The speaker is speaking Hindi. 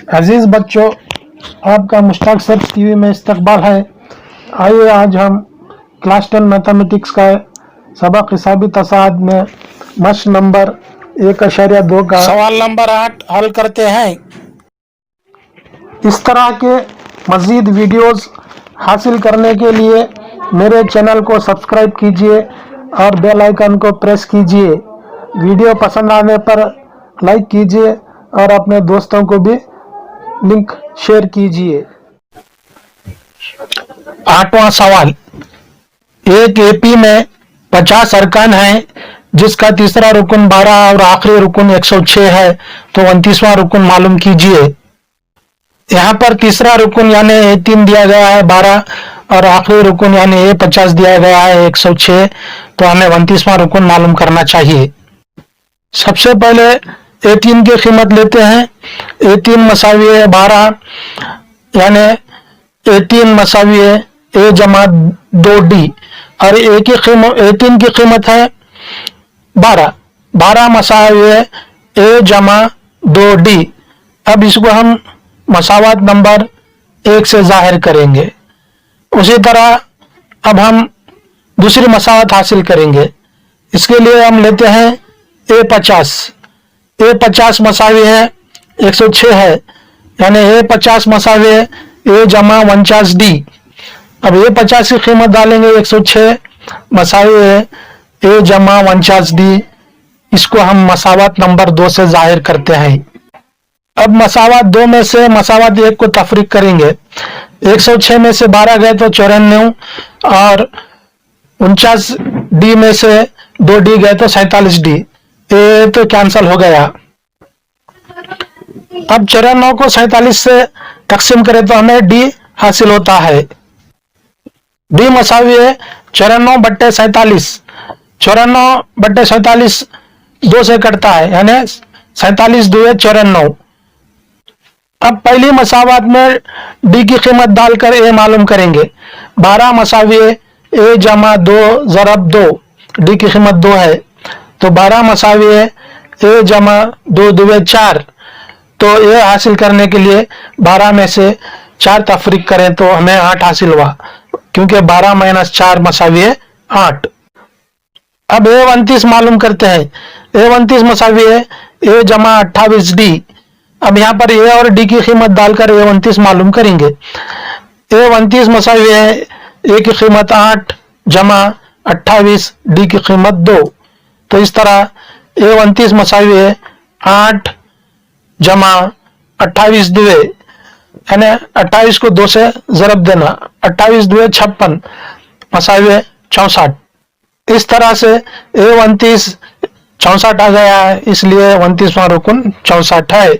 अजीज बच्चों, आपका मुश्ताक सर टीवी में इस्तकबाल है। आइए आज हम क्लास 10 मैथमेटिक्स का सबक हिसाबी तसाद में मश नंबर 1.2 का सवाल नंबर 8 हल करते हैं। इस तरह के मज़ीद वीडियोस हासिल करने के लिए मेरे चैनल को सब्सक्राइब कीजिए और बेल आइकन को प्रेस कीजिए। वीडियो पसंद आने पर लाइक कीजिए और अपने दोस्तों को भी लिंक शेयर कीजिए। 8वां सवाल, एक एपी में 50 अरकान हैं जिसका तीसरा रुकन 12 और आखिरी रुकन 106 है, तो 29वां रुकन मालूम कीजिए। यहाँ पर तीसरा रुकन यानी A3 दिया गया है 12 और आखिरी रुकन यानी A50 दिया गया है 106, तो हमें 29वां रुकन मालूम करना चाहिए। सबसे पहले A3 की कीमत लेते हैं। A3 मसावी है 12 यानी A3 मसावी है A जमा 2D और A3 की कीमत है 12 मसावी है A जमा 2D। अब इसको हम मसावत नंबर 1 से जाहिर करेंगे। उसी तरह अब हम दूसरी मसावत हासिल करेंगे। इसके लिए हम लेते हैं A50 मसावी है 106 है यानी A50 मसावी है A जमा 49D। अब A50 की कीमत डालेंगे 106 मसावी है A जमा 49D। इसको हम मसावत नंबर 2 से जाहिर करते हैं। अब मसावत 2 में से मसावत 1 को तफरीक करेंगे। 106 में से 12 गए तो 94 और 49D में से 2D गए तो 47D। ये तो कैंसल हो गया। अब 94 को 47 से तकसीम करें तो हमें D हासिल होता है। D मसावी है 94/47। 94/47 2 से कटता है यानी 47 2 94। अब पहली मसावत में D की कीमत डालकर A मालूम करेंगे। 12 मसावी है A जमा 2 ज़रब 2। D की कीमत 2 है तो 12 मसावी है A जमा 2 2 4। तो A हासिल करने के लिए 12 में से 4 तफरीक करें तो हमें 8 हासिल हुआ, क्योंकि 12 - 4 मसावी है 8। अब A29 मालूम करते हैं। A29 मसावी है A जमा 28D। अब यहाँ पर A और D की कीमत डालकर A29 मालूम करेंगे। A29 मसावी है A की कीमत 8 जमा 28 D की कीमत 2। तो इस तरह A29 मसावी है 8 जमा 28 दुए यानी 28 को 2 से ज़रब देना, 28 दुए 56 मसावी है 64। इस तरह से A29 64 आ गया है, इसलिए 29वां रुकन 64 है।